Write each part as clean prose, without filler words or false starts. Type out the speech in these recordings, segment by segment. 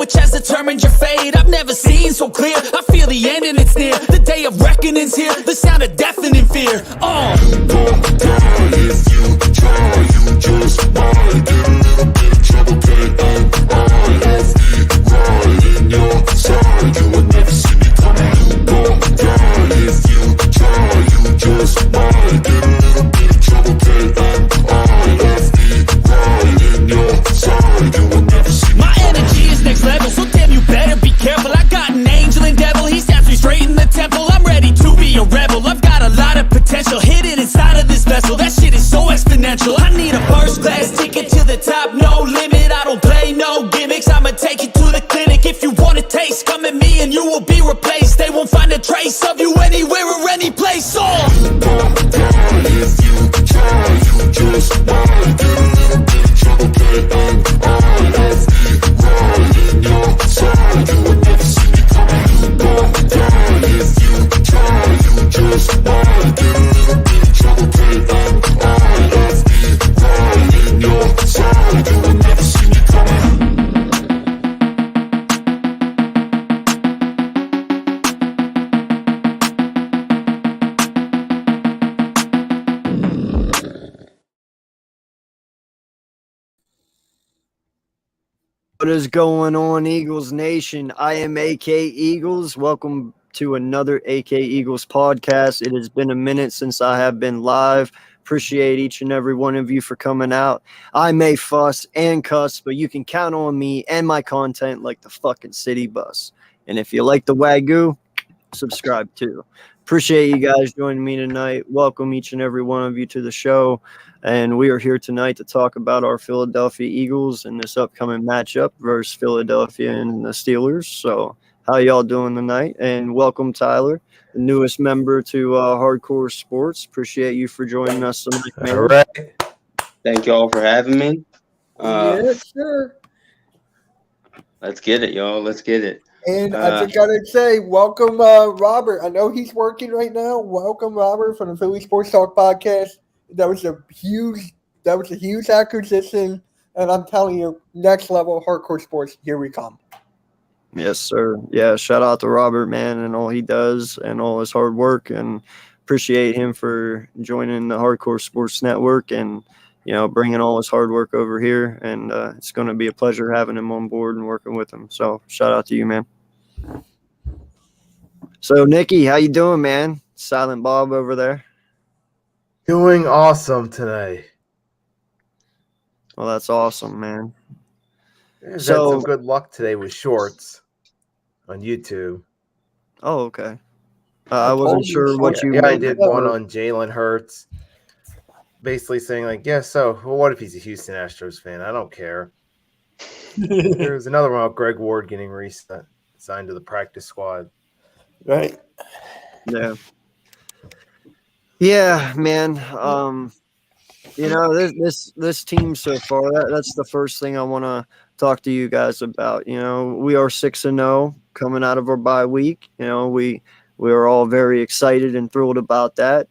which has determined your fate. I've never seen so clear. I feel the end and it's near. The day of reckoning's here. The sound of deafening fear. You don't die if you try. You just might get a little bit of trouble, but I'm right in your side. You will never see me coming. You don't die if you try. You just might get a little bit of trouble, but I'm right in your side. You will never see me. My energy is next level, so damn you better be careful. I got an angel and devil, he stabs me straight in the temple. I'm ready to be a rebel, I've got a lot of potential hidden inside of this vessel. That shit is so exponential. I need a first class ticket to the top, no limit. I don't play no gimmicks, I'ma take you to the clinic. If you want a taste, come at me and you will be replaced. They won't find a trace of you anywhere or any place. You don't die if you try. You just might get a little bit of trouble, but I'm right in your side. You will never see me coming. You don't die if you try. You just might get a little bit of trouble, but I'm right in your side. You will never see me coming. What is going on, Eagles Nation? I am AK Eagles. Welcome to another AK Eagles podcast. It has been a minute since I have been live. Appreciate each and every one of you for coming out. I may fuss and cuss, but you can count on me and my content like the fucking city bus. And if you like the Wagyu, subscribe too. Appreciate you guys joining me tonight. Welcome each and every one of you to the show. And we are here tonight to talk about our Philadelphia Eagles and this upcoming matchup versus Philadelphia and the Steelers. So how y'all doing tonight? And welcome, Tyler, the newest member to Hardcore Sports. Appreciate you for joining us tonight, man. All right. Thank y'all for having me. Yes, sir. Let's get it, y'all. Let's get it. And I just gotta say, welcome, Robert. I know he's working right now. Welcome, Robert, from the Philly Sports Talk podcast. That was a huge acquisition, and I'm telling you, next level hardcore sports. Here we come. Yes, sir. Yeah, shout out to Robert, man, and all he does and all his hard work, and appreciate him for joining the Hardcore Sports Network and, you know, bringing all his hard work over here. And it's going to be a pleasure having him on board and working with him. So shout out to you, man. So, Nikki, how you doing, man? Silent Bob over there. Doing awesome today. Well, that's awesome, man. I've So- had some good luck today with shorts on YouTube. Oh, okay. I wasn't sure what you I meant. did one on Jalen Hurts, basically saying like, yeah, so well, what if he's a Houston Astros fan? I don't care. There's another one about Greg Ward getting signed to the practice squad. Right? Yeah. Yeah, man. You know, this team so far, that's the first thing I want to talk to you guys about. You know, we are 6-0 coming out of our bye week. You know, we are all very excited and thrilled about that.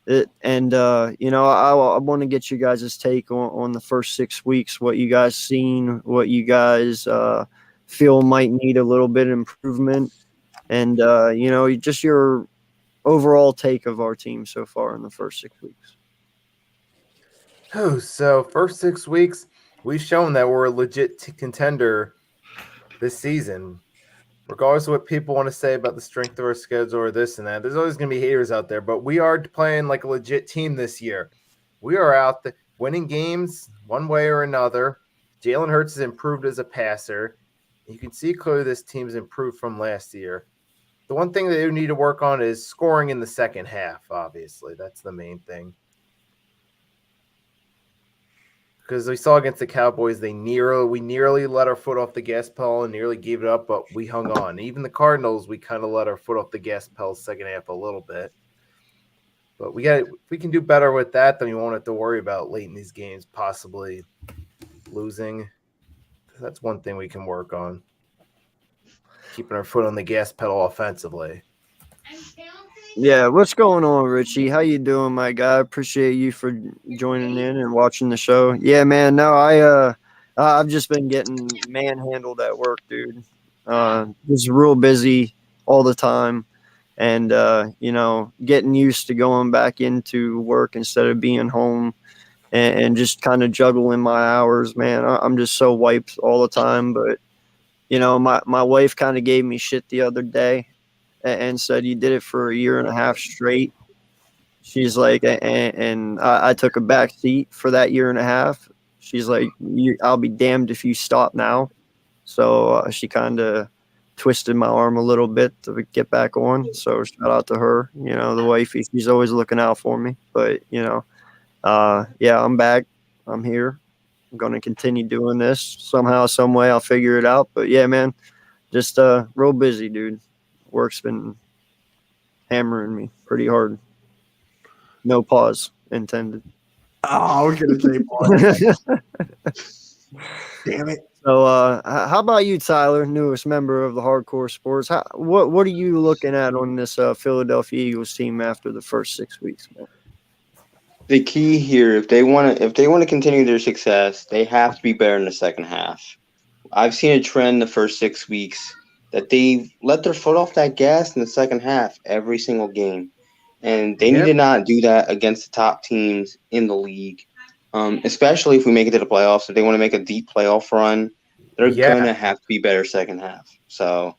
You know, I want to get you guys' take on the first 6 weeks, what you guys seen, what you guys feel might need a little bit of improvement, and you know, just your overall take of our team so far in the first 6 weeks. Oh, so first 6 weeks, we've shown that we're a legit contender this season. Regardless of what people want to say about the strength of our schedule or this and that, there's always going to be haters out there, but we are playing like a legit team this year. We are out winning games one way or another. Jalen Hurts has improved as a passer. You can see clearly this team's improved from last year. The one thing they need to work on is scoring in the second half, obviously. That's the main thing. Because we saw against the Cowboys, we nearly let our foot off the gas pedal and nearly gave it up, but we hung on. Even the Cardinals, we kind of let our foot off the gas pedal second half a little bit. But if we can do better with that, then we won't have to worry about late in these games possibly losing. That's one thing we can work on. Keeping our foot on the gas pedal offensively. Yeah, what's going on, Richie? How you doing, my guy? Appreciate you for joining in and watching the show. Yeah, man. No, I I've just been getting manhandled at work, dude. Just real busy all the time. And, getting used to going back into work instead of being home and just kind of juggling my hours, man. I'm just so wiped all the time. But, my wife kind of gave me shit the other day and said, you did it for a year and a half straight. She's like, and I took a back seat for that year and a half. She's like, I'll be damned if you stop now. So she kind of twisted my arm a little bit to get back on. So shout out to her, the wifey. She's always looking out for me. But, I'm back. I'm here. I'm going to continue doing this somehow, some way. I'll figure it out. But yeah, man, just real busy, dude. Work's been hammering me pretty hard. No pause intended. Oh, I was gonna say pause. Damn it. So, how about you, Tyler, newest member of the Hardcore Sports? What are you looking at on this Philadelphia Eagles team after the first 6 weeks, man? The key here, if they want to continue their success, they have to be better in the second half. I've seen a trend the first 6 weeks that they let their foot off that gas in the second half every single game. And they need to not do that against the top teams in the league, especially if we make it to the playoffs. If they want to make a deep playoff run, they're going to have to be better second half. So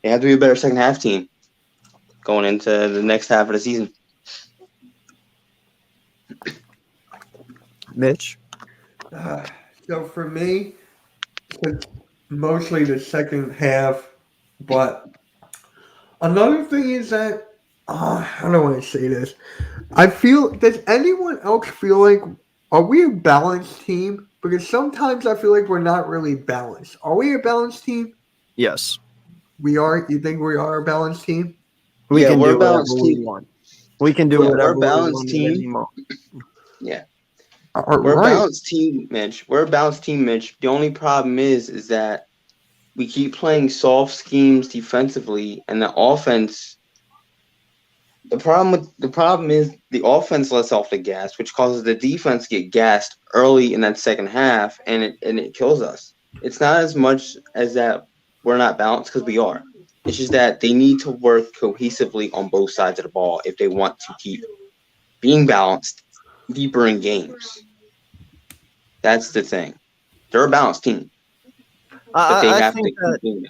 they have to be a better second half team going into the next half of the season. Mitch? So for me, it's mostly the second half. But another thing is that I don't want to say this. Does anyone else feel like, are we a balanced team? Because sometimes I feel like we're not really balanced. Are we a balanced team? Yes. We are? You think we are a balanced team? We can we're do a balanced whatever we team. want. We can do Yeah, whatever we're a balanced we want team. anymore. Yeah. We're a balanced team, Mitch. We're a balanced team, Mitch. The only problem is that we keep playing soft schemes defensively, and the offense. The problem is the offense lets off the gas, which causes the defense to get gassed early in that second half, and it kills us. It's not as much as that we're not balanced, because we are. It's just that they need to work cohesively on both sides of the ball if they want to keep being balanced deeper in games. That's the thing. They're a balanced team, but they have to keep being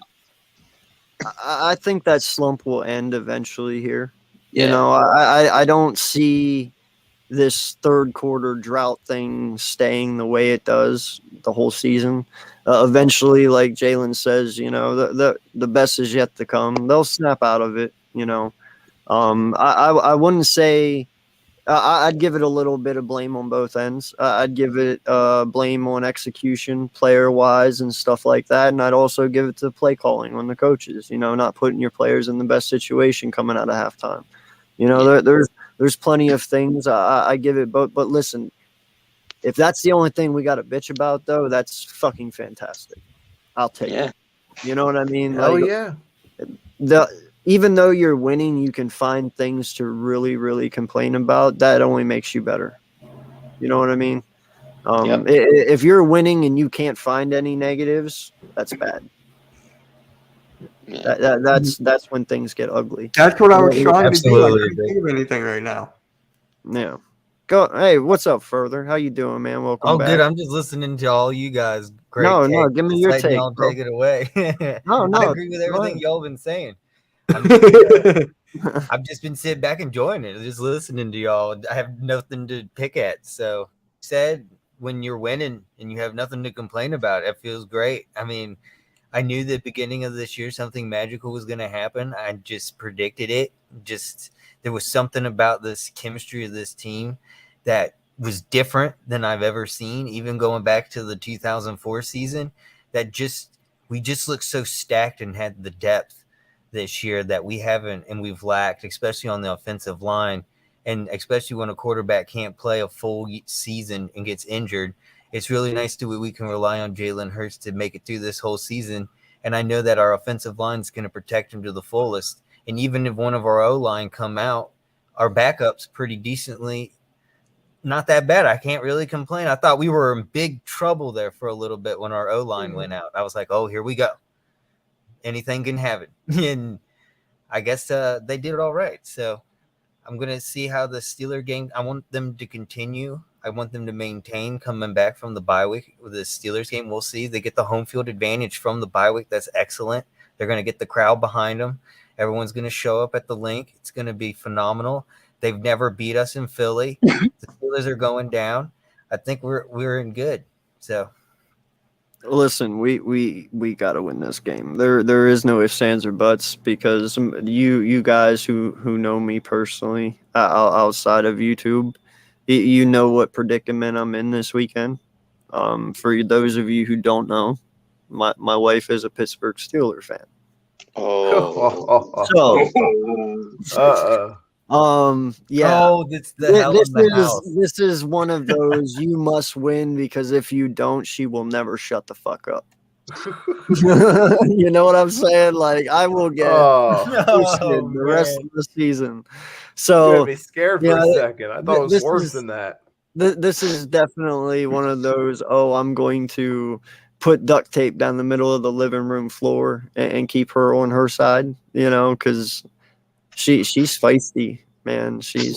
balanced. I think that slump will end eventually here. Yeah. I don't see this third quarter drought thing staying the way it does the whole season. Eventually, like Jalen says, the best is yet to come. They'll snap out of it. I wouldn't say I'd give it a little bit of blame on both ends. I'd give it blame on execution, player wise, and stuff like that, and I'd also give it to play calling on the coaches. Not putting your players in the best situation coming out of halftime. There's plenty of things I give it, but listen, if that's the only thing we got to bitch about, though, that's fucking fantastic. I'll take it. You know what I mean? Oh yeah. Even though you're winning, you can find things to really, really complain about. That only makes you better. You know what I mean? If you're winning and you can't find any negatives, that's bad. Yeah. That's when things get ugly. That's what I was trying to do. I Absolutely. can't think of anything right now. Yeah. Go. Hey, what's up, Further? How you doing, man? Welcome back. Good. I'm just listening to all you guys. Great. No, take. give me Just your letting take, y'all bro. take it away. No, I agree with go everything ahead. y'all been saying. I've just been sitting back enjoying it, just listening to y'all. I have nothing to pick at. So, said when you're winning and you have nothing to complain about, it feels great. I mean, I knew the beginning of this year something magical was going to happen. I just predicted it. Just there was something about this chemistry of this team that was different than I've ever seen, even going back to the 2004 season, that we just looked so stacked and had the depth this year that we haven't and we've lacked, especially on the offensive line. And especially when a quarterback can't play a full season and gets injured, it's really nice to we can rely on Jalen Hurts to make it through this whole season. And I know that our offensive line is going to protect him to the fullest. And even if one of our O-line come out, our backups pretty decently not that bad. I can't really complain. I thought we were in big trouble there for a little bit when our O-line went out. I was like, oh, here we go. Anything can happen. And I guess they did it all right. So I'm going to see how the Steeler game, I want them to continue. I want them to maintain coming back from the bye week with the Steelers game. We'll see. They get the home field advantage from the bye week. That's excellent. They're going to get the crowd behind them. Everyone's going to show up at the link. It's going to be phenomenal. They've never beat us in Philly. The Steelers are going down. I think we're in good. So listen, we got to win this game. There is no ifs, ands, or buts, because you guys who know me personally outside of YouTube, you know what predicament I'm in this weekend. For those of you who don't know, my wife is a Pittsburgh Steelers fan. So yeah. Oh, that's the hell in the house. This is one of those you must win, because if you don't, she will never shut the fuck up. You know what I'm saying? Like, I will get the rest of the season. So you had me scared for a second. I thought it was worse than that. This is definitely one of those, I'm going to put duct tape down the middle of the living room floor and keep her on her side, because she's feisty, man. She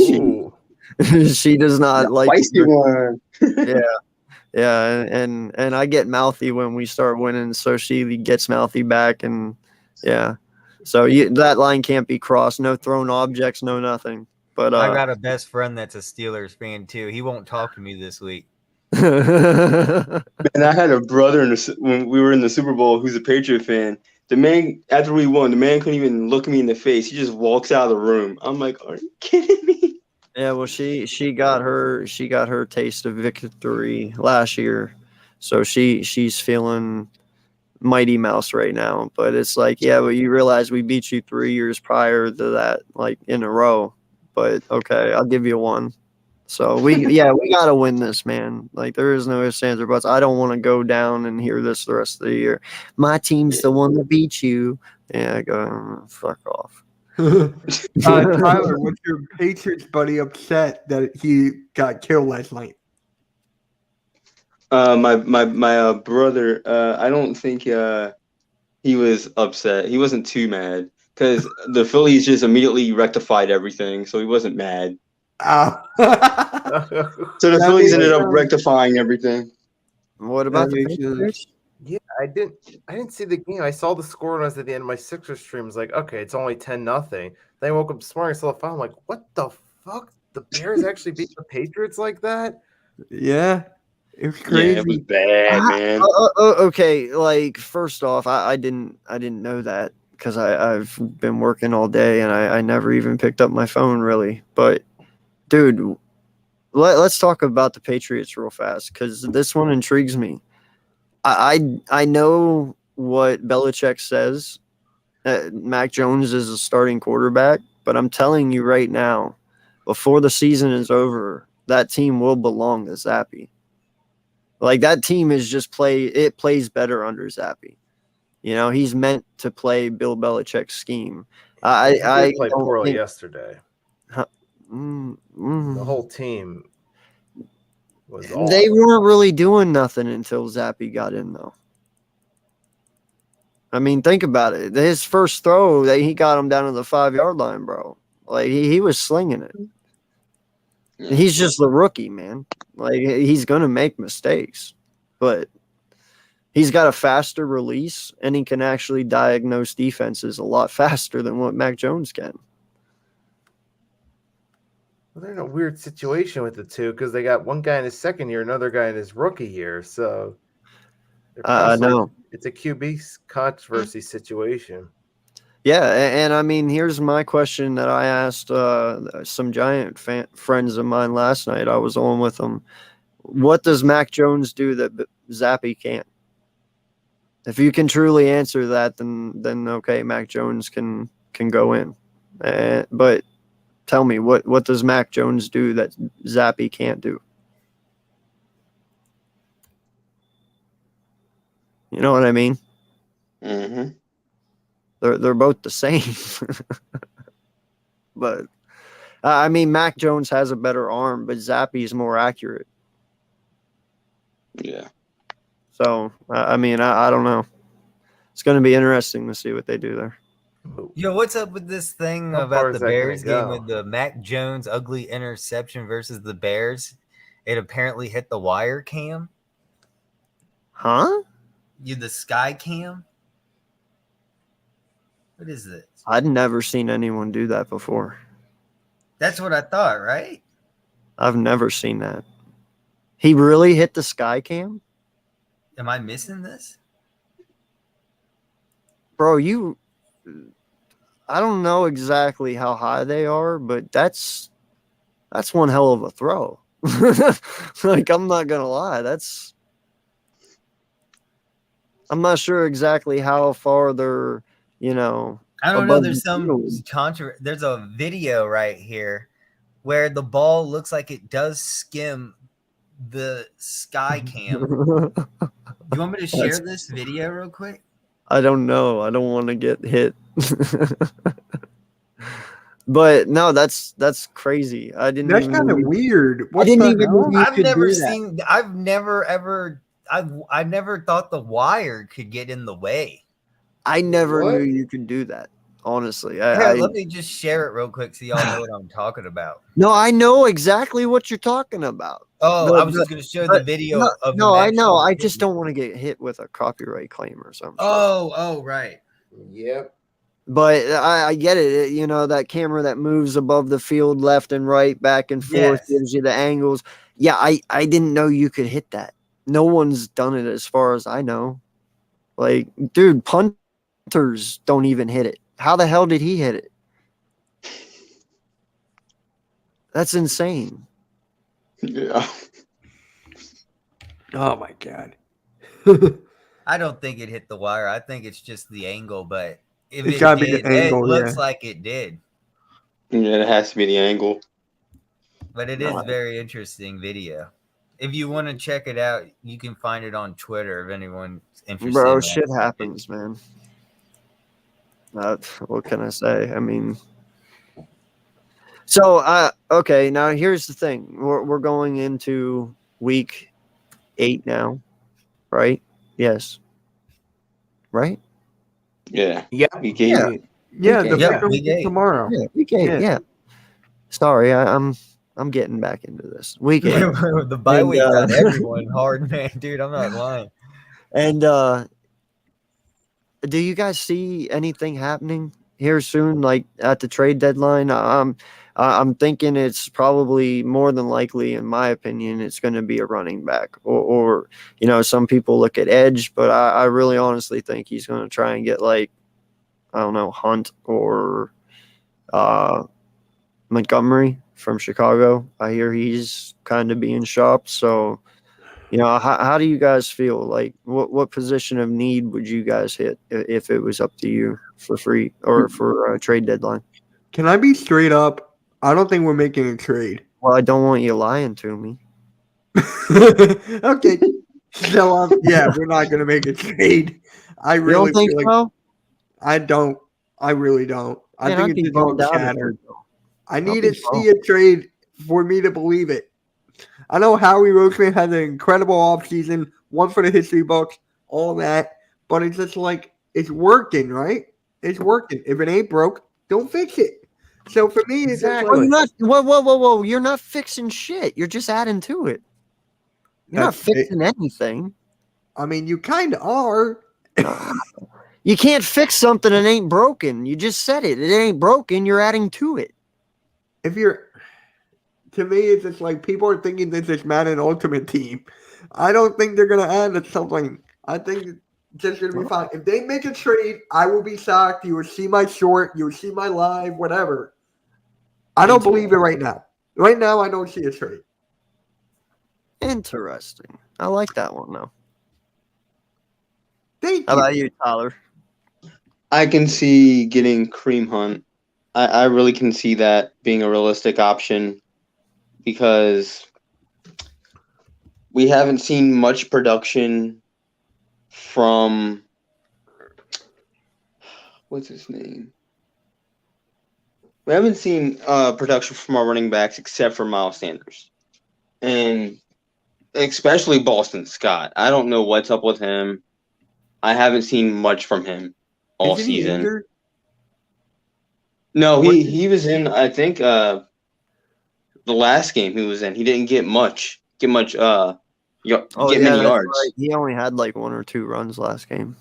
does not like feisty one. Yeah, and I get mouthy when we start winning, so she gets mouthy back, and yeah. So that line can't be crossed. No thrown objects, no nothing. But I got a best friend that's a Steelers fan too. He won't talk to me this week. And I had a brother when we were in the Super Bowl who's a Patriot fan. The man, after we won, the man couldn't even look me in the face. He just walks out of the room. I'm like, are you kidding me? Yeah, well, she got her taste of victory last year, so she's feeling Mighty Mouse right now. But it's like, yeah, but you realize we beat you 3 years prior to that, like, in a row. But okay, I'll give you one. So we gotta win this, man. Like, there is no ifs, ands, or buts. I don't want to go down and hear this the rest of the year. My team's the one that beat you. Yeah, go fuck off. Tyler, what's your Patriots buddy upset that he got killed last night? My brother, I don't think he was upset. He wasn't too mad because the Phillies just immediately rectified everything, so he wasn't mad. So the Phillies ended up rectifying everything. What about the Patriots? Yeah, I didn't see the game. I saw the score when I was at the end of my Sixers stream. I was like, okay, it's only 10-0. Then I woke up this morning and saw the file. I'm like, what the fuck? The Bears actually beat the Patriots like that? Yeah. It was crazy. Yeah, it was bad, man. Okay, like, first off, I didn't know that because I've been working all day and I never even picked up my phone, really. But dude, let's talk about the Patriots real fast, because this one intrigues me. I know what Belichick says. Mac Jones is a starting quarterback, but I'm telling you right now, before the season is over, that team will belong to Zappy. Like, that team is just plays better under Zappy. He's meant to play Bill Belichick's scheme. I played poorly yesterday. The The whole team was They weren't really doing nothing until Zappy got in, though. I mean, think about it. His first throw, he got him down to the 5-yard line, bro. Like, he was slinging it. Yeah. He's just the rookie, man. Like, he's going to make mistakes. But he's got a faster release, and he can actually diagnose defenses a lot faster than what Mac Jones can. Well, they're in a weird situation with the two because they got one guy in his second year, another guy in his rookie year. So I know. It's a QB controversy situation. Yeah, and I mean, here's my question that I asked some Giant friends of mine last night. I was on with them. What does Mac Jones do that Zappy can't? If you can truly answer that, then okay, Mac Jones can go in. But tell me, what does Mac Jones do that Zappy can't do? You know what I mean? Mm-hmm. They're both the same. But I mean, Mac Jones has a better arm, but Zappy is more accurate. Yeah. So, I mean, I don't know. It's going to be interesting to see what they do there. Yo, what's up with this thing How far about is the that gonna Bears game go? with the Mac Jones ugly interception versus the Bears? It apparently hit the wire cam. Huh? The sky cam. What is this? I'd never seen anyone do that before. That's what I thought, right? I've never seen that. He really hit the sky cam? Am I missing this? Bro, I don't know exactly how high they are, but that's one hell of a throw. Like, I'm not gonna lie, I'm not sure exactly how far they're, I don't know. above There's the some field. There's a video right here where the ball looks like it does skim the sky cam. You want me to share this video real quick? I don't know. I don't want to get hit. But no, that's crazy. I didn't That's even kind know of you- weird. I What didn't the even hell? know you I've could never do that. seen. I never thought the wire could get in the way. I never What? knew you could do that. Honestly, Here, let me just share it real quick so y'all know what I'm talking about. no, I know exactly what you're talking about. Oh, But- I was just going to show the video of No, him I know. actually I just hitting. don't want to get hit with a copyright claim or something. Oh, right. Yep. But I get it. That camera that moves above the field left and right, back and forth, Yes. gives you the angles. Yeah, I didn't know you could hit that. No one's done it as far as I know. Like, dude, punters don't even hit it. How the hell did he hit it? That's insane. Yeah. Oh my god. I don't think it hit the wire. I think it's just the angle, but if It's it gotta be the did, angle, it looks yeah. like it did. Yeah, it has to be the angle. But it is very interesting video. If you want to check it out, you can find it on Twitter if anyone's interested. Bro, in shit that. happens, man. What can I say? I mean, so okay. Now here's the thing: we're going into week 8 now, right? Yes. Right? Yeah. Yeah. We gave Yeah. it. Yeah, Okay. the Yeah, victim we gave. tomorrow. Yeah. Week 8. Yeah. Yeah. Sorry, I'm getting back into this. Week 8. The bye And, week got everyone hard, man. Dude, I'm not lying. And do you guys see anything happening here soon, like at the trade deadline? I'm thinking it's probably more than likely, in my opinion, it's going to be a running back, or some people look at edge, but I really honestly think he's going to try and get, like, I don't know, Hunt or Montgomery from Chicago. I hear he's kind of being shopped. So, how do you guys feel? Like, what position of need would you guys hit if it was up to you for free or for a trade deadline? Can I be straight up? I don't think we're making a trade. Well, I don't want you lying to me. Okay. So yeah, we're not gonna make a trade. I You really don't think feel like so? I don't. I really don't. I Man, I'd think be it's just all bummed out if chatter. you don't. I need be to see a trade for me to believe it. I know Howie Roseman had an incredible offseason, one for the history books, all that, but it's just like it's working, right? It's working. If it ain't broke, don't fix it. So for me, it's just Well, like you're not. Whoa! You're not fixing shit. You're just adding to it. You're not That's it. fixing anything. I mean, you kind of are. You can't fix something that ain't broken. You just said it. It ain't broken. You're adding to it. If you're, to me, it's just like people are thinking this is Madden Ultimate Team. I don't think they're gonna add something. I think it's just gonna be fine. If they make a trade, I will be shocked. You will see my short. You will see my live. Whatever. I don't believe it right now. Right now, I don't see a trade. Interesting. I like that one though. Thank How you. about you, Tyler? I can see getting Kareem Hunt. I really can see that being a realistic option because we haven't seen much production from what's his name? We haven't seen production from our running backs except for Miles Sanders, and especially Boston Scott. I don't know what's up with him. I haven't seen much from him all Isn't he season. injured? No, he was in. I think the last game he was in, he didn't get much. Many that's yards. right. He only had like 1 or 2 runs last game.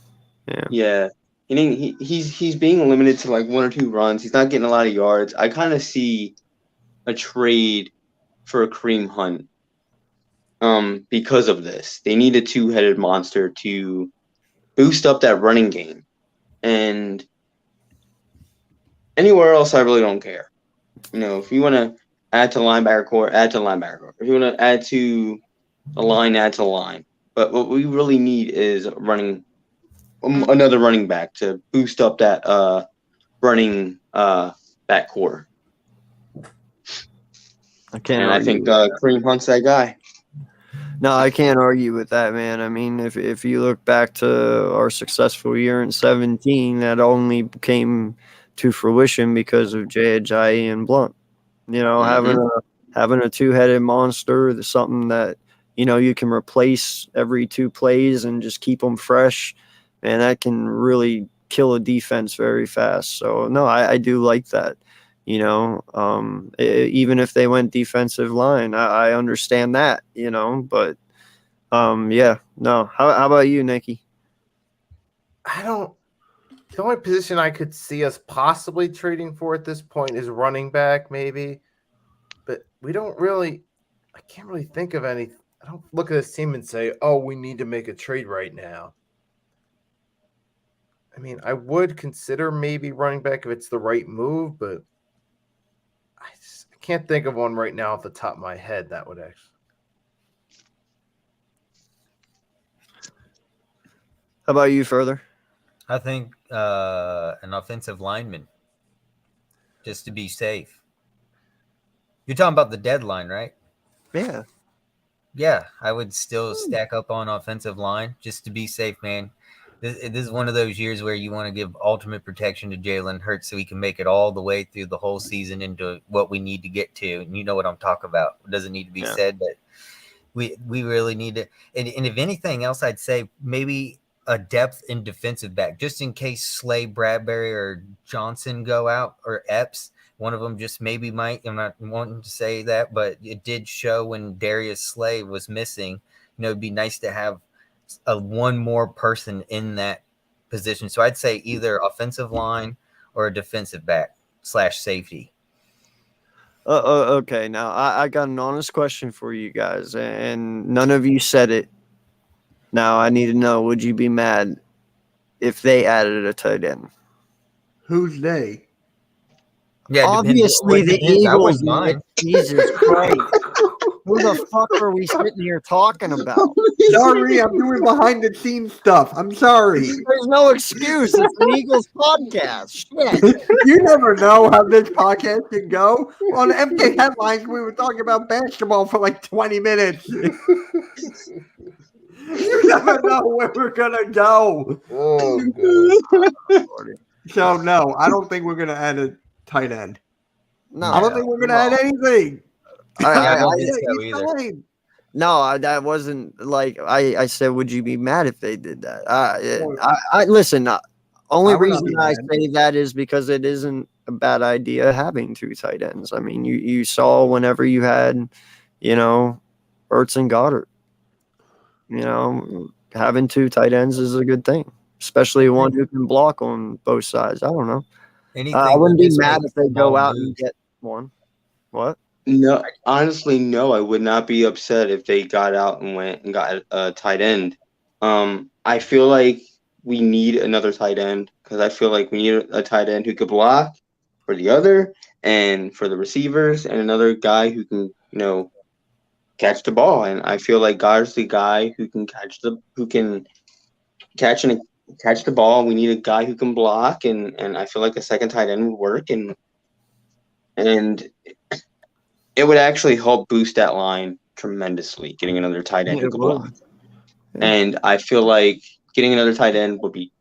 Yeah. Yeah. He's being limited to like 1 or 2 runs. He's not getting a lot of yards. I kind of see a trade for a Kareem Hunt because of this. They need a two-headed monster to boost up that running game. And anywhere else, I really don't care. If you want to add to linebacker core, add to linebacker core. If you want to add to the line, add to the line. But what we really need is another running back to boost up that running back core. I can't. And I think Kareem Hunt's that guy. No, I can't argue with that, man. I mean, if you look back to our successful year in 2017, that only came to fruition because of Jay Ajayi and Blunt. Having a two-headed monster is something that you can replace every 2 plays and just keep them fresh, and that can really kill a defense very fast. So no, I do like that. Even if they went defensive line, I understand that. But yeah, no. How about you, Nikki? The only position I could see us possibly trading for at this point is running back, maybe. But we don't really – I can't really think of any – I don't look at this team and say, oh, we need to make a trade right now. I mean, I would consider maybe running back if it's the right move, but I can't think of one right now off the top of my head that would actually. How about you, Further? I think an offensive lineman, just to be safe. You're talking about the deadline, right? Yeah. Yeah, I would still stack up on offensive line just to be safe, man. This is one of those years where you want to give ultimate protection to Jalen Hurts so he can make it all the way through the whole season into what we need to get to. And you know what I'm talking about. It doesn't need to be said, but we really need to. And if anything else, I'd say maybe a depth in defensive back, just in case Slay, Bradbury, or Johnson go out, or Epps. One of them just maybe might. I'm not wanting to say that, but it did show when Darius Slay was missing. It'd be nice to have one more person in that position. So I'd say either offensive line or a defensive back / safety. Okay, now I got an honest question for you guys, and none of you said it. Now I need to know, would you be mad if they added a tight end? Who's they? Yeah, obviously the Eagles. Mind. Jesus Christ. Who the fuck are we sitting here talking about? Sorry, I'm doing behind the scenes stuff. I'm sorry. There's no excuse. It's an Eagles podcast. Shit. You never know how this podcast can go. On MK Headlines, we were talking about basketball for like 20 minutes. You never know where we're going to go. Oh, God. So, no, I don't think we're going to add a tight end. No, I don't think we're going to add anything. I don't think so either. No, that wasn't like I said. Would you be mad if they did that? I listen. Only reason I say that is because it isn't a bad idea having 2 tight ends. I mean, you saw whenever you had, Ertz and Goddard. Having 2 tight ends is a good thing, especially one who can block on both sides. I don't know. I wouldn't be mad if they go out and get one. What? No, honestly, no. I would not be upset if they got out and went and got a tight end. I feel like we need another tight end because I feel like we need a tight end who could block for the other and for the receivers, and another guy who can, catch the ball. And I feel like Goddard's the guy who can catch the ball. We need a guy who can block, and I feel like a second tight end would work, and it would actually help boost that line tremendously, getting another tight end who can block. Yeah. And I feel like getting another tight end would be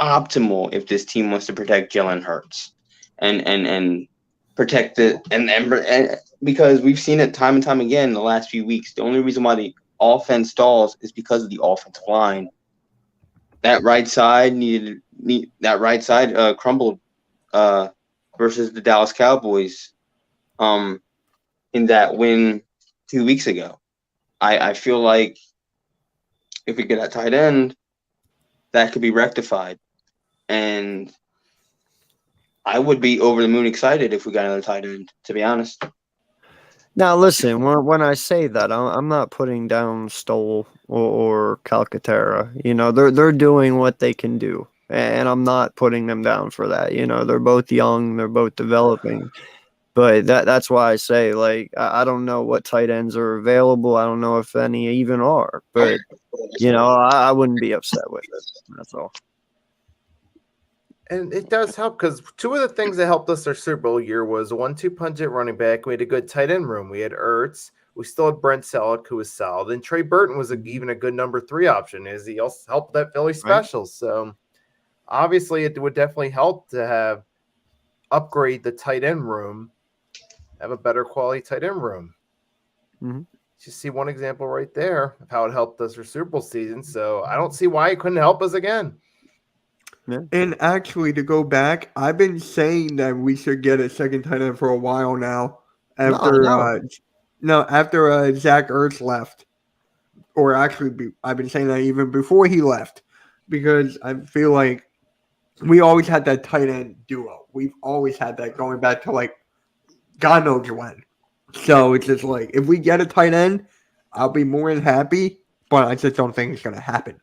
optimal if this team wants to protect Jalen Hurts and protect it, and because we've seen it time and time again in the last few weeks. The only reason why the offense stalls is because of the offensive line. That right side crumbled versus the Dallas Cowboys in that win 2 weeks ago. I feel like if we get that tight end, that could be rectified. And I would be over the moon excited if we got another tight end, to be honest. Now, listen, when I say that, I'm not putting down Stoll or Calcaterra. You know, they're doing what they can do, and I'm not putting them down for that. You know, they're both young, they're both developing. But that's why I say, like, I don't know what tight ends are available. I don't know if any even are. But, you know, I wouldn't be upset with it. That's all. And it does help because two of the things that helped us our Super Bowl year was a 1-2 punch at running back. We had a good tight end room. We had Ertz. We still had Brent Selleck, who was solid. And Trey Burton was even a good number 3 option, as he also helped that Philly special. Right. So, obviously, it would definitely help to upgrade the tight end room, have a better quality tight end room. Mm-hmm. You see one example right there of how it helped us for Super Bowl season. So, I don't see why it couldn't help us again. Yeah. And actually, to go back, I've been saying that we should get a second tight end for a while now. After after Zach Ertz left, or actually, I've been saying that even before he left, because I feel like we always had that tight end duo. We've always had that going back to like God knows when. So it's just like if we get a tight end, I'll be more than happy. But I just don't think it's going to happen.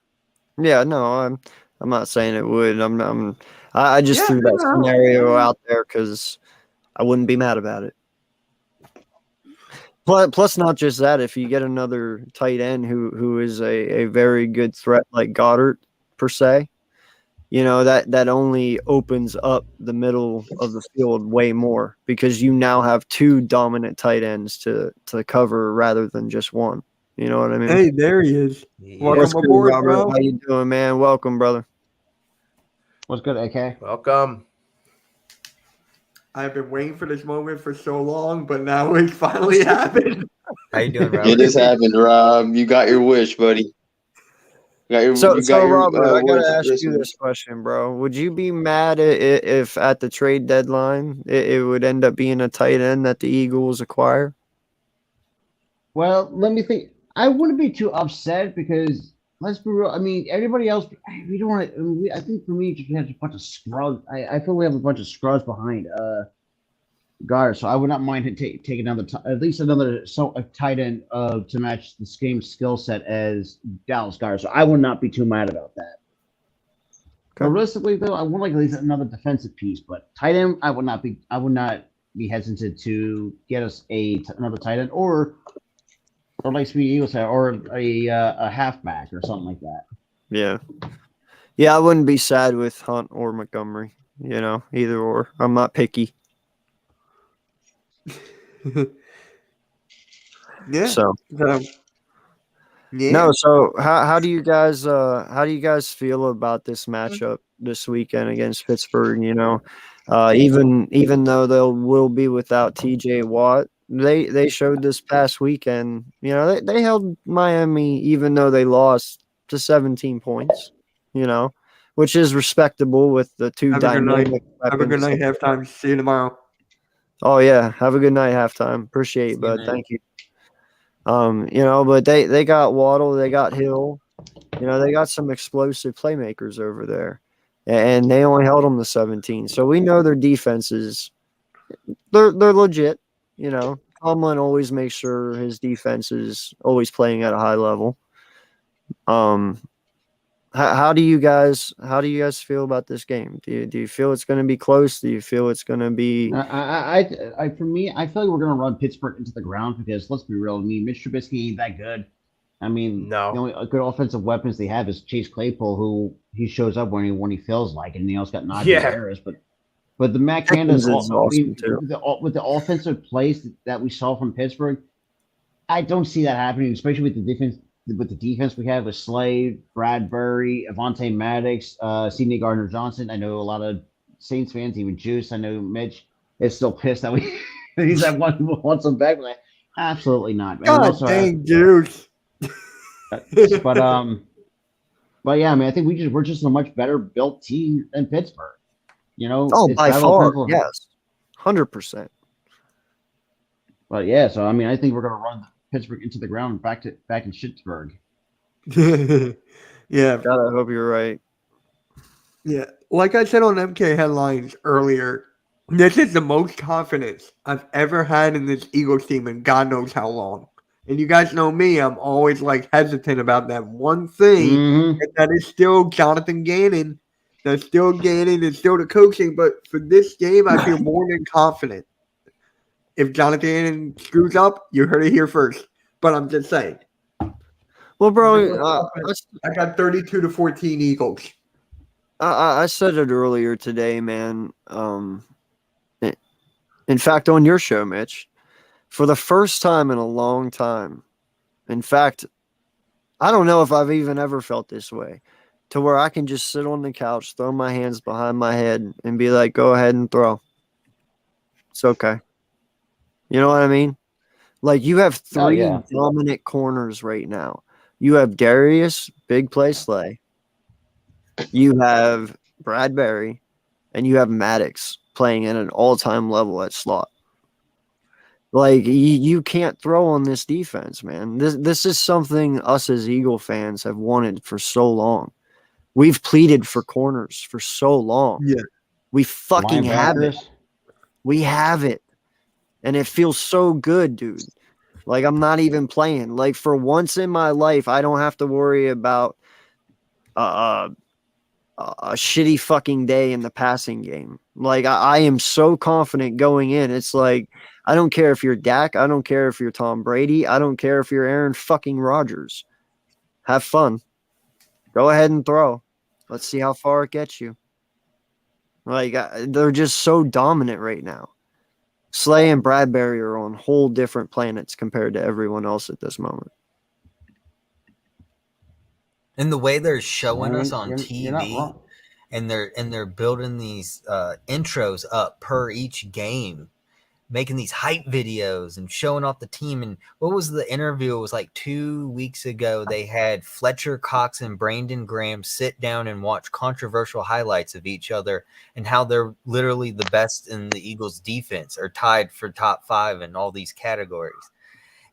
Yeah, no, I'm not saying it would. I just threw that scenario out there because I wouldn't be mad about it. Plus, not just that, if you get another tight end who is a very good threat like Goddard per se, you know, that only opens up the middle of the field way more because you now have 2 dominant tight ends to cover rather than just one. You know what I mean? Hey, there he is. Yeah. Welcome aboard, Robert. bro. How you doing, man? Welcome, brother. What's good, AK? Welcome. I've been waiting for this moment for so long, but now it finally happened. How you doing, Robert? It just happened, Rob. You got your wish, buddy. So Robert, I gotta ask you this question, bro. Would you be mad if at the trade deadline it would end up being a tight end that the Eagles acquire? Well, let me think. I wouldn't be too upset because let's be real. I mean, everybody else, we don't want to. I think for me, we have a bunch of scrubs. I feel we have a bunch of scrubs behind Goddard, so I would not mind taking at least another tight end to match the same skill set as Dallas Goddard. So I would not be too mad about that. Okay. Realistically, though, I would like at least another defensive piece, but tight end, I would not be hesitant to get us another tight end or like Speedy Eagles said, or a halfback or something like that. Yeah, I wouldn't be sad with Hunt or Montgomery. You know, either or. I'm not picky. Yeah. So. Yeah. No. So how do you guys feel about this matchup this weekend against Pittsburgh? You know, even though they will be without T.J. Watt. They showed this past weekend, you know, they held Miami even though they lost to 17 points, you know, which is respectable with the 2 dynamic weapons. Have a good night, halftime. See you tomorrow. Oh, yeah. Have a good night, halftime. Appreciate it, bud. Thank you. You know, but they got Waddle, they got Hill. You know, they got some explosive playmakers over there. And they only held them to 17. So we know their defenses, they're legit. You know, Tomlin always makes sure his defense is always playing at a high level. How do you guys feel about this game? Do you feel it's going to be close? Do you feel it's going to be? For me, I feel like we're going to run Pittsburgh into the ground because let's be real. I mean, Mitch Trubisky ain't that good. I mean, no. The only good offensive weapons they have is Chase Claypool, who he shows up when he feels like, and he also got Najee Harris, But the Matt Canada's awesome too. With the offensive plays that we saw from Pittsburgh, I don't see that happening, especially with the defense. With the defense we have with Slade, Bradbury, Avonte Maddox, Sidney Gardner-Johnson. I know a lot of Saints fans, even Juice. I know Mitch. is still pissed that we he's like wants him back. Like, absolutely not, man. God Also, dang, dude. but yeah, I mean, I think we're just a much better built team than Pittsburgh. You know, Oh, it's by battle far, pencil. yes, 100%. But yeah, so I mean, I think we're gonna run Pittsburgh into the ground back in Schittsburg. Yeah, God, I hope you're right. yeah. Like I said on MK headlines earlier, this is the most confidence I've ever had in this Eagles team in God knows how long. And you guys know me, I'm always like hesitant about that one thing, Mhm. and that is still Jonathan Gannon. That's still Gannon and still the coaching. But for this game, I feel more than confident. If Jonathan Gannon screws up, you heard it here first. But I'm just saying. Well, bro, I got 32-14 Eagles. I said it earlier today, man. In fact, on your show, Mitch, for the first time in a long time, in fact, I don't know if I've even ever felt this way, to where I can just sit on the couch, throw my hands behind my head, and be like, go ahead and throw. It's okay. You know what I mean? Like, you have three yeah. dominant corners right now. You have Darius, Big Play Slay. You have Bradbury, and you have Maddox playing at an all-time level at slot. Like, you can't throw on this defense, man. This is something us as Eagle fans have wanted for so long. We've pleaded for corners for so long. Yeah. We fucking have it. Linebackers. We have it. And it feels so good, dude. Like, I'm not even playing. Like, for once in my life, I don't have to worry about a shitty fucking day in the passing game. Like, I am so confident going in. It's like, I don't care if you're Dak. I don't care if you're Tom Brady. I don't care if you're Aaron fucking Rodgers. Have fun. Go ahead and throw. Let's see how far it gets you. Like, they're just so dominant right now. Slay and Bradbury are on whole different planets compared to everyone else at this moment. And the way they're showing I mean, us on you're not TV, wrong. and they're building these intros up per each game, making these hype videos and showing off the team. And what was the interview? It was like 2 weeks ago. They had Fletcher Cox and Brandon Graham sit down and watch controversial highlights of each other and how they're literally the best in the Eagles defense, or tied for top 5 in all these categories.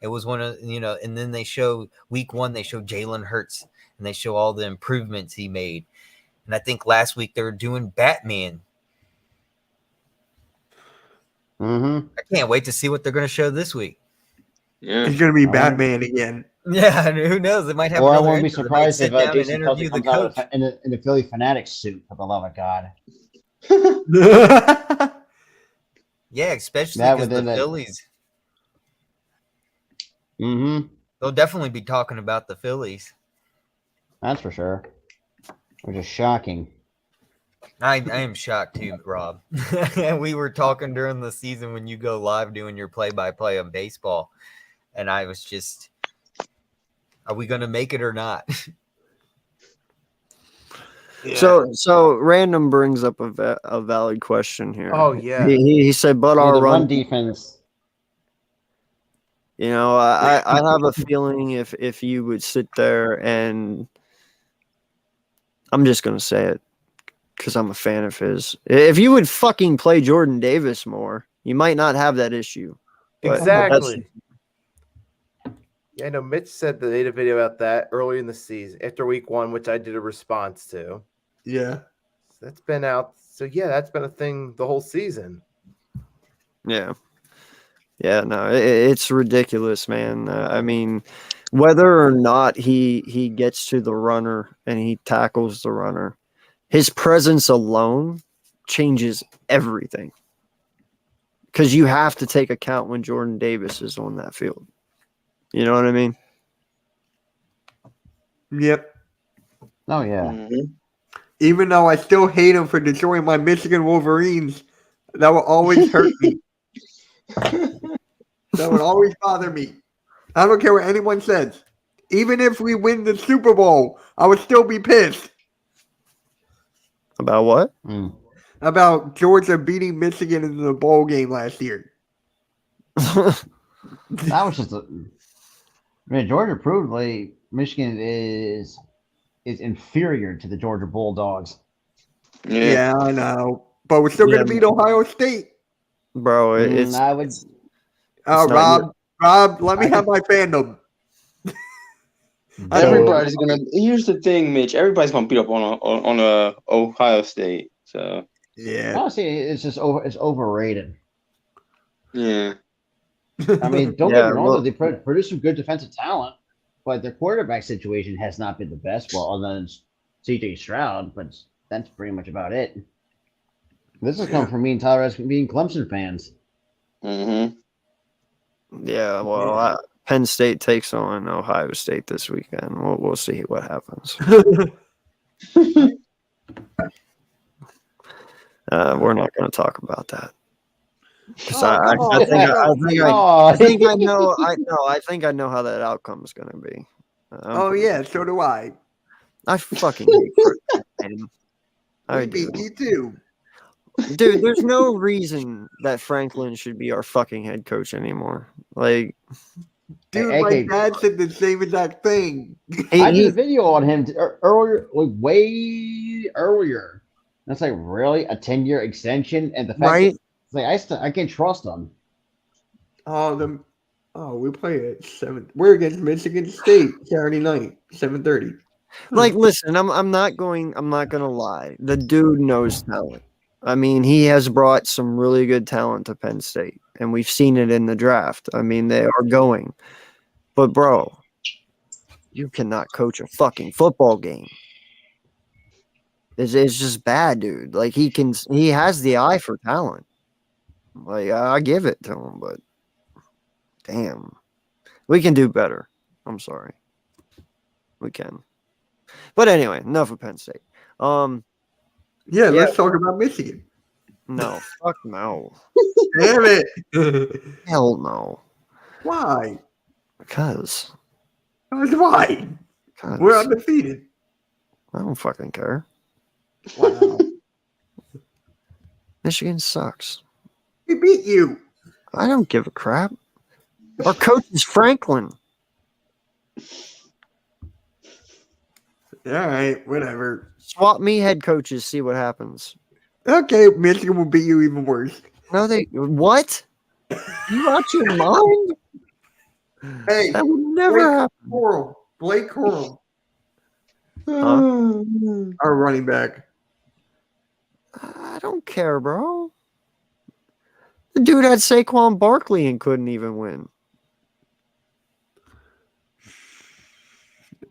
It was one of, and then they show week 1, they show Jalen Hurts and they show all the improvements he made. And I think last week they were doing Batman. Mm-hmm. I can't wait to see what they're going to show this week. Yeah. It's going to be Batman again. Yeah, who knows? They might have. Well, I another won't be intro. They might surprised sit if down and Jason interview Kelsey the comes coach. out in a Philly Fanatics suit, for the love of God. Yeah, especially That because the within it. Phillies. Mm-hmm. They'll definitely be talking about the Phillies. That's for sure. Which is shocking. I am shocked too, Rob. We were talking during the season when you go live doing your play-by-play of baseball, and I was just, are we going to make it or not? Yeah. So Random brings up a valid question here. Oh, yeah. He said, but our The run run defense. You know, I have a feeling if you would sit there and I'm just going to say it because I'm a fan of his. If you would fucking play Jordan Davis more, you might not have that issue. But Exactly. Yeah, I know Mitch said that they did a video about that early in the season after week 1, which I did a response to. Yeah. That's been out. So, yeah, that's been a thing the whole season. Yeah. Yeah, no, it's ridiculous, man. I mean, whether or not he gets to the runner and he tackles the runner, his presence alone changes everything. Because you have to take account when Jordan Davis is on that field. You know what I mean? Yep. Oh, yeah. Mhm. Even though I still hate him for destroying my Michigan Wolverines, that will always hurt me. That would always bother me. I don't care what anyone says. Even if we win the Super Bowl, I would still be pissed. About what? Mm. about Georgia beating Michigan in the bowl game last year. That was just a. I mean, Georgia proved like Michigan is inferior to the Georgia Bulldogs. Yeah, I know. But we're still Yeah, going to beat Ohio State. Bro, it's I would. not Rob, let me I have my fandom. Everybody's gonna. Here's the thing, Mitch. Everybody's gonna beat up on Ohio State. So Yeah. Honestly, it's just it's overrated. yeah. I mean, don't Yeah, get me wrong, well- though, they produce some good defensive talent, but their quarterback situation has not been the best. Well, other than CJ Stroud, but that's pretty much about it. This is coming from me and Tyler as being Clemson fans. Mm-hmm. Yeah, well, Penn State takes on Ohio State this weekend. We'll see what happens. We're not going to talk about that. 'Cause I think I know. I think I know how that outcome is going to be. Oh, yeah, so do I. I fucking hate Franklin, man. I We do. beat you too. Dude, there's no reason that Franklin should be our fucking head coach anymore. Like, Dude, Hey, my AK, dad said the same exact thing. I did he, a video on him earlier, like way earlier. That's like really a 10-year extension, and the fact right? that, like I can't trust him. We play at 7. We're against Michigan State Saturday night, 7:30. Like, listen, I'm not gonna lie. The dude knows talent. I mean, he has brought some really good talent to Penn State, and we've seen it in the draft. I mean, they are going. But bro, you cannot coach a fucking football game. It's just bad, dude. Like he has the eye for talent. Like I give it to him, but damn. We can do better. I'm sorry. We can. But anyway, enough of Penn State. Yeah, let's talk about Michigan. No, fuck no. Damn it. Hell no. Why? Because Why? We're undefeated. I don't fucking care. Wow. Michigan sucks. We beat you. I don't give a crap. Our coach is Franklin. All right, whatever. Swap me head coaches, see what happens. Okay, Michigan will beat you even worse. No, they what? You out your mind? Hey, That would never happen. Blake Coral, Huh? our running back. I don't care, bro. The dude had Saquon Barkley and couldn't even win.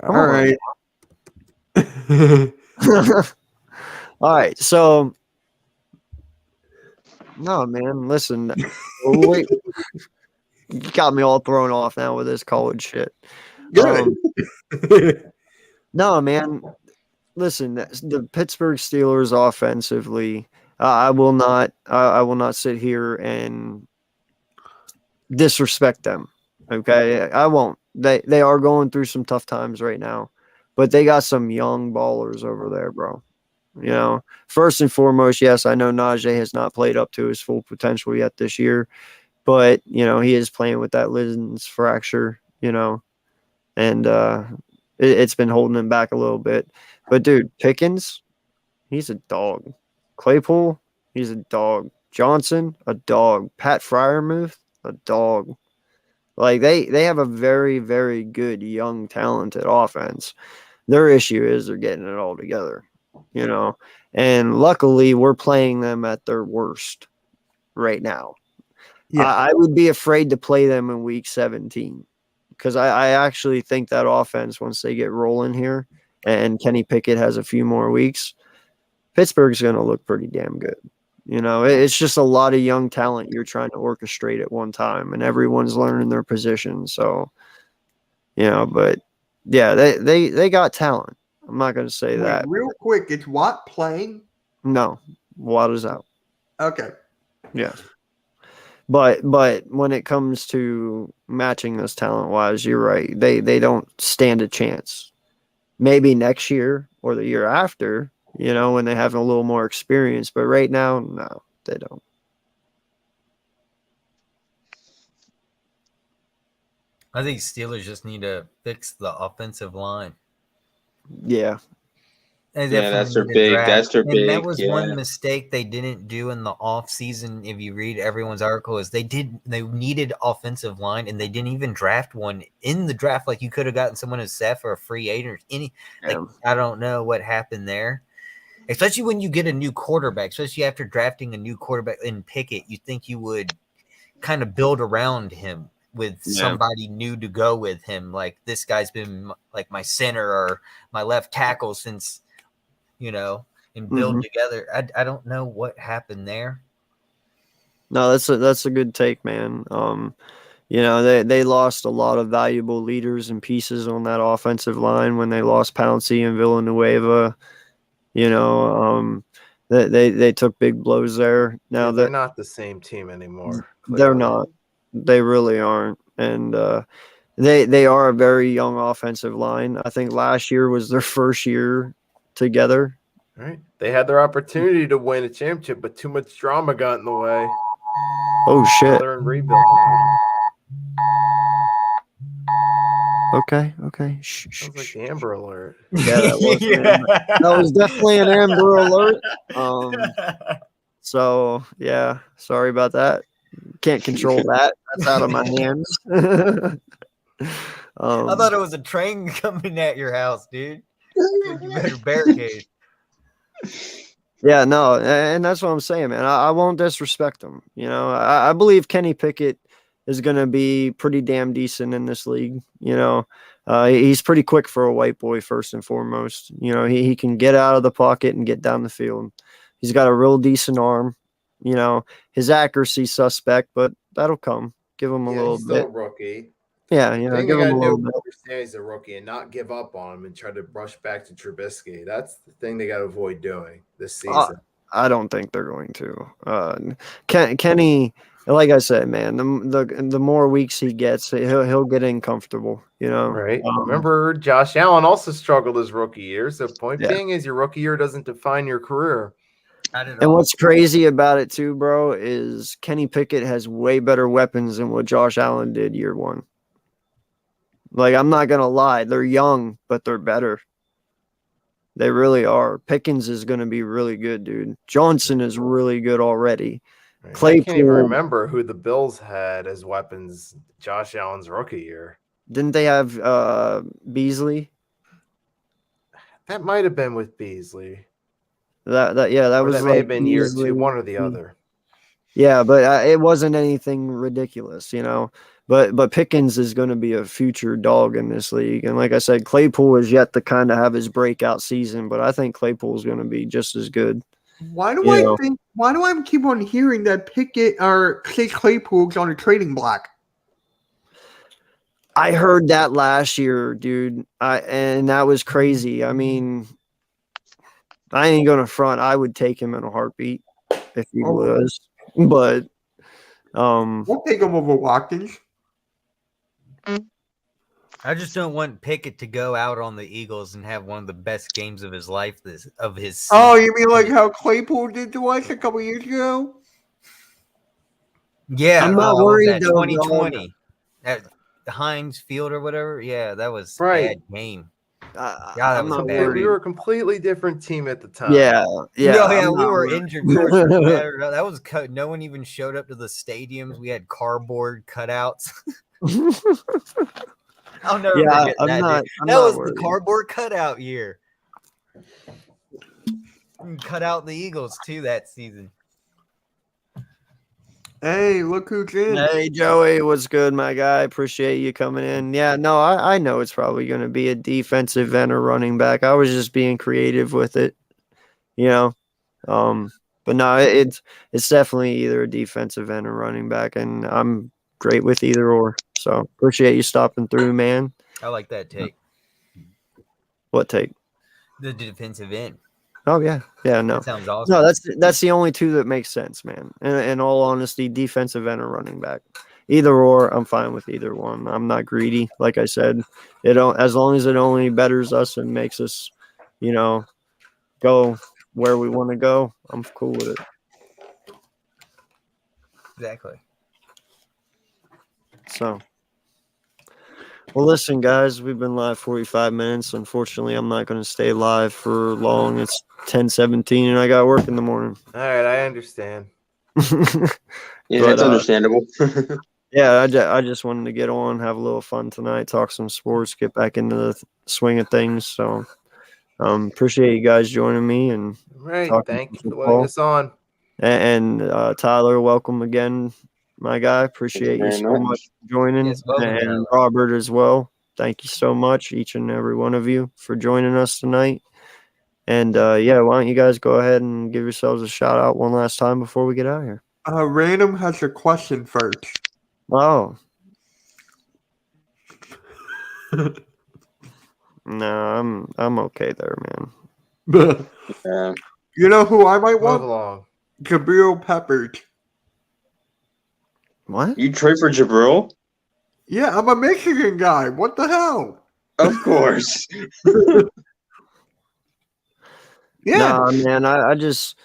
All right. All right, so no, man. Listen, wait, you got me all thrown off now with this college shit. Good. No, man. Listen, the Pittsburgh Steelers offensively, I will not sit here and disrespect them. Okay, I won't. They are going through some tough times right now, but they got some young ballers over there, bro. You know, first and foremost, yes, I know Najee has not played up to his full potential yet this year, but you know he is playing with that Lison's fracture. You know, and it's been holding him back a little bit. But dude, Pickens, he's a dog. Claypool, he's a dog. Johnson, a dog. Pat Fryermuth, a dog. Like they have a very, very good young talented offense. Their issue is they're getting it all together, you know. And luckily we're playing them at their worst right now. Yeah. I would be afraid to play them in week 17 because I actually think that offense, once they get rolling here and Kenny Pickett has a few more weeks, Pittsburgh's going to look pretty damn good. You know, it's just a lot of young talent you're trying to orchestrate at one time, and everyone's learning their position. So, you know, but yeah, they got talent. I'm not going to say that. Real quick, is Watt playing? No, Watt is out. Okay. Yeah. But when it comes to matching us talent wise, you're right. They don't stand a chance. Maybe next year or the year after, when they have a little more experience. But right now, no, they don't. I think Steelers just need to fix the offensive line. Yeah. They Yeah, that's their definitely need to big. That's their draft. And that big. was Yeah. one mistake they didn't do in the off season. If you read everyone's article, is they needed offensive line, and they didn't even draft one in the draft. Like, you could have gotten someone as Seth or a free agent or Yeah. I don't know what happened there. Especially when you get a new quarterback, especially after drafting a new quarterback in Pickett, you think you would kind of build around him with somebody new to go with him. Like, this guy's been like my center or my left tackle since, and build together. I don't know what happened there. No, that's a good take, man. They lost a lot of valuable leaders and pieces on that offensive line when they lost Pouncey and Villanueva. They took big blows there. Now they're not the same team anymore. They're clearly. not. They really aren't. And they are a very young offensive line. I think last year was their first year together. Right. They had their opportunity to win a championship, but too much drama got in the way. Oh shit. They're in rebuild mode. Okay. Sounds like the Amber Alert. Yeah, that was definitely an Amber Alert. So yeah, sorry about that. Can't control that. That's out of my hands. I thought it was a train coming at your house, dude. You better barricade. Yeah, no, and that's what I'm saying, man. I won't disrespect him. I believe Kenny Pickett is going to be pretty damn decent in this league. He's pretty quick for a white boy, first and foremost. He can get out of the pocket and get down the field. He's got a real decent arm. His accuracy suspect, but that'll come. Give him a little he's bit. still a rookie. Yeah, give him a little bit. Understand he's a rookie and not give up on him and try to rush back to Trubisky. That's the thing they got to avoid doing this season. I don't think they're going to. Kenny, like I said, man, the more weeks he gets, he'll get uncomfortable. Right. Remember, Josh Allen also struggled his rookie year. So point being is your rookie year doesn't define your career. And what's crazy about it too, bro, is Kenny Pickett has way better weapons than what Josh Allen did year one. Like, I'm not gonna lie, they're young, but they're better. They really are. Pickens is gonna be really good, dude. Johnson is really good already. Right. Claypool, I can't even remember who the Bills had as weapons Josh Allen's rookie year. Didn't they have Beasley? That might have been with Beasley. That Or was that like may have been year Beasley. 2, one or the other. Yeah, but it wasn't anything ridiculous, But Pickens is going to be a future dog in this league, and like I said, Claypool is yet to kind of have his breakout season, but I think Claypool is going to be just as good. Why do I keep on hearing that Pickett or Chase Claypool's on a trading block? I heard that last year, dude. And that was crazy. I mean, I ain't gonna front. I would take him in a heartbeat if he was, but We'll take him over Watkins. I just don't want Pickett to go out on the Eagles and have one of the best games of his life. Oh, you mean like how Claypool did to us a couple years ago? Yeah, I'm not worried though, 2020 at Heinz Field or whatever. Yeah, that was a bad game. I'm not We worried. were a completely different team at the time. Yeah. We I'm not were worried. injured. That was cut. No one even showed up to the stadiums. We had cardboard cutouts. I'll never forget I'm that. not. Dude. I'm That not was worried. the cardboard cutout year. We cut out the Eagles too that season. Hey, look who's in. Hey Joey, what's good, my guy? Appreciate you coming in. Yeah, no, I know it's probably going to be a defensive end or running back. I was just being creative with it, But no, it's definitely either a defensive end or running back, and I'm great with either or. So appreciate you stopping through, man. I like that take. What take? The defensive end. Oh yeah, no. That sounds awesome. No, that's the only two that makes sense, man. In all honesty, defensive end or running back, either or, I'm fine with either one. I'm not greedy, like I said. As long as it only betters us and makes us, go where we want to go, I'm cool with it. Exactly. So, well, listen, guys, we've been live 45 minutes. Unfortunately, I'm not going to stay live for long. It's 10:17, and I got work in the morning. All right, I understand. Yeah, But, that's understandable. yeah, I just wanted to get on, have a little fun tonight, talk some sports, get back into the swing of things. So, appreciate you guys joining me and Right. talking Thank you for football. letting us on. And Tyler, welcome again, my guy. Appreciate you very so much much. for joining, Yes, welcome, and Tyler. Robert as well. Thank you so much, each and every one of you, for joining us tonight. And yeah, why don't you guys go ahead and give yourselves a shout out one last time before we get out of here? Random has a question first. Oh, no, I'm okay there, man. Yeah. You know who I might Move want? along. Jabril Peppers. What? You trade for Jabril? Yeah, I'm a Michigan guy. What the hell? Of course. Yeah. Nah, man. I just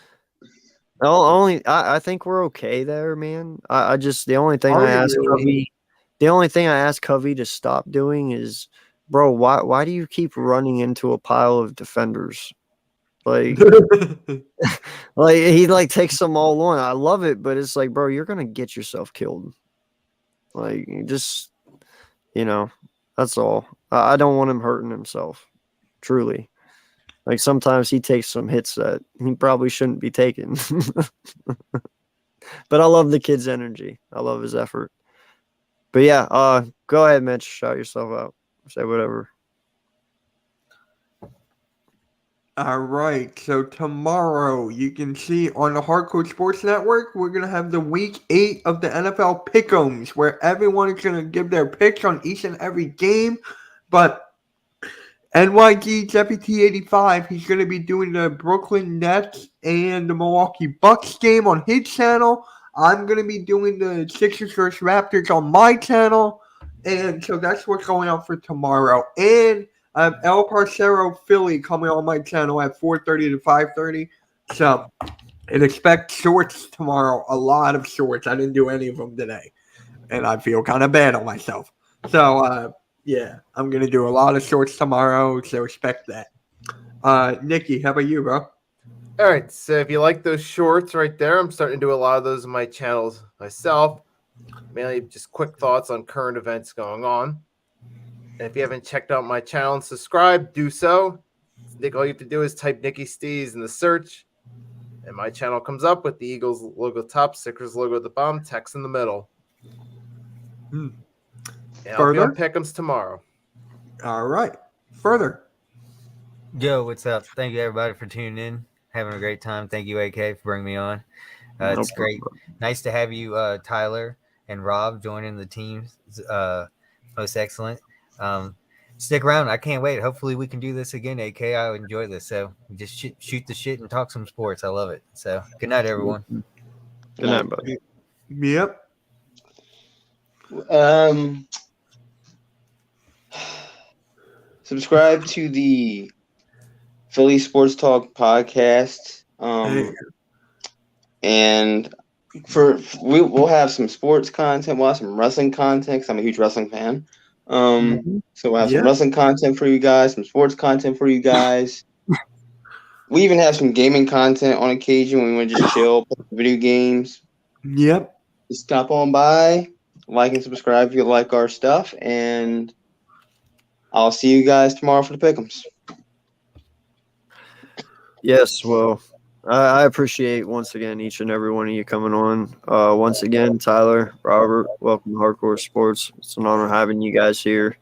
I think we're okay there, man. I just the only thing Are I you ask really? Covey, the only thing I ask Covey to stop doing is, bro, why do you keep running into a pile of defenders? Like like he like takes them all on. I love it, but it's like, bro, you're gonna get yourself killed. Like you just that's all. I don't want him hurting himself. Truly. Like sometimes he takes some hits that he probably shouldn't be taking. But I love the kid's energy. I love his effort. But yeah, go ahead, Mitch. Shout yourself out. Say whatever. All right. So tomorrow you can see on the Hardcore Sports Network, we're gonna have the Week 8 of the NFL Pick'ems, where everyone is gonna give their picks on each and every game. But NYG Deputy 85, he's gonna be doing the Brooklyn Nets and the Milwaukee Bucks game on his channel. I'm gonna be doing the Sixers vs Raptors on my channel, and so that's what's going on for tomorrow. And I have El Parcero Philly coming on my channel at 4:30 to 5:30. So, and expect shorts tomorrow. A lot of shorts. I didn't do any of them today, and I feel kind of bad on myself. So, yeah, I'm gonna do a lot of shorts tomorrow. So expect that. Nikki, how about you, bro? All right, so if you like those shorts right there, I'm starting to do a lot of those on my channels myself. Mainly just quick thoughts on current events going on. And if you haven't checked out my channel and subscribed, do so. Nick, all you have to do is type Nicky Stees in the search, and my channel comes up with the Eagles logo top, Sixers logo at the bottom, text in the middle. And I'll be on Pick'ems tomorrow. All right. Further. Yo, what's up? Thank you everybody for tuning in. Having a great time. Thank you, AK, for bringing me on. It's great. Nice to have you, Tyler and Rob, joining the team. Most excellent. Stick around. I can't wait. Hopefully we can do this again, AK. I enjoy this. So just shoot the shit and talk some sports. I love it. So good night, everyone. Good night, buddy. Yep. Subscribe to the Philly Sports Talk podcast. And we'll have some sports content. We'll have some wrestling content, 'cause I'm a huge wrestling fan. So we'll have some wrestling content for you guys, some sports content for you guys. We even have some gaming content on occasion when we want to just chill, play video games. Yep. Just stop on by, like and subscribe if you like our stuff, and I'll see you guys tomorrow for the Pick'ems. Yes, well, I appreciate once again each and every one of you coming on. Once again, Tyler, Robert, welcome to Hardcore Sports. It's an honor having you guys here.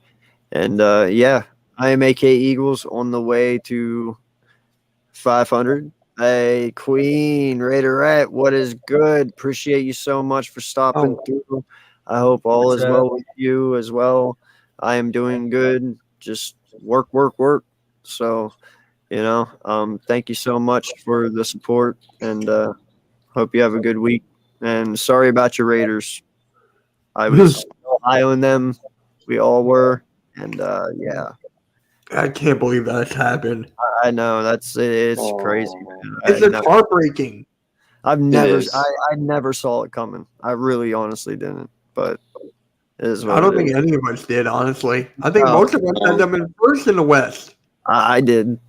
And yeah, I am AK Eagles on the way to 500. Hey, Queen, Raiderette, what is good? Appreciate you so much for stopping through. I hope all is well with you as well. I am doing good. Just work. So, thank you so much for the support, and hope you have a good week. And sorry about your Raiders. I was high on them. We all were. And yeah, I can't believe that's happened. I know it's Oh, crazy, man. It's heartbreaking. I never saw it coming. I really honestly didn't. But it is what I don't it think is. any of us did, honestly. I think No. most of us had them in first in the West. I did.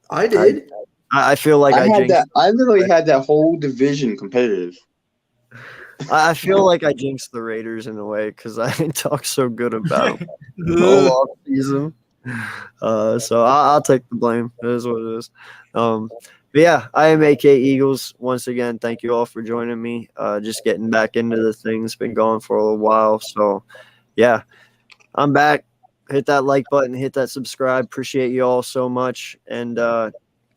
I did. I feel like I I had jinxed. that. I literally had that whole division competitive. I feel like I jinxed the Raiders in a way because I talk so good about them the whole off season. So I'll take the blame. It is what it is. But yeah, I am AK Eagles. Once again, thank you all for joining me. Just getting back into the things. Been going for a while. So yeah, I'm back. Hit that like button. Hit that subscribe. Appreciate you all so much. And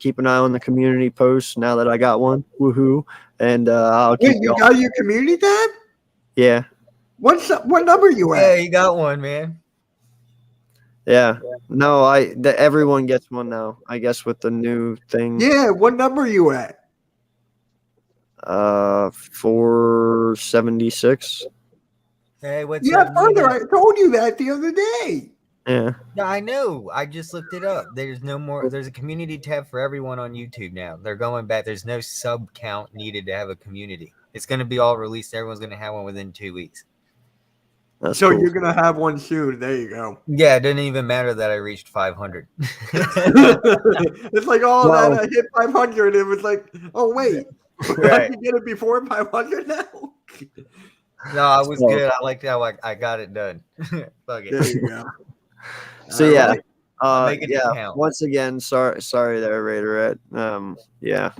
keep an eye on the community posts now that I got one. Woohoo. And I'll keep Wait, you got your community tab? Yeah. What number you Yeah, at? you got one, man. Yeah. No, everyone gets one now, I guess, with the new thing. Yeah, what number you at? 476. Hey, what's Yeah, up? further. Nina? I told you that the other day. Yeah. No, I know. I just looked it up. There's no more. There's a community tab for everyone on YouTube now. They're going back. There's no sub count needed to have a community. It's going to be all released. Everyone's going to have one within 2 weeks. That's So cool. you're gonna have one soon. There you go. Yeah, it didn't even matter that I reached 500. It's like, oh, Wow. that I hit 500. It was like, oh wait, I Right. can get it before 500 now. No, I was So- good. I liked how I got it done. Fuck it. There you go. So yeah. I'll make it Yeah. count. Once again, sorry there, Raiderette. Yeah.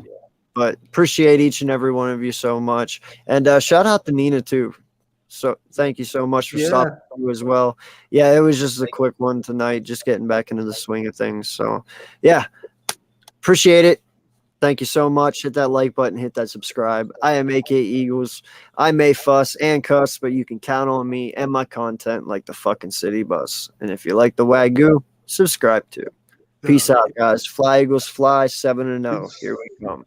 But appreciate each and every one of you so much. And shout out to Nina too. So thank you so much for Yeah. stopping through as well. Yeah, it was just a quick one tonight, just getting back into the swing of things. So yeah, appreciate it. Thank you so much. Hit that like button, hit that subscribe. I am AK Eagles. I may fuss and cuss, but you can count on me and my content like the fucking city bus. And if you like the Wagyu, subscribe too. Peace out, guys. Fly Eagles fly 7-0. Here we come.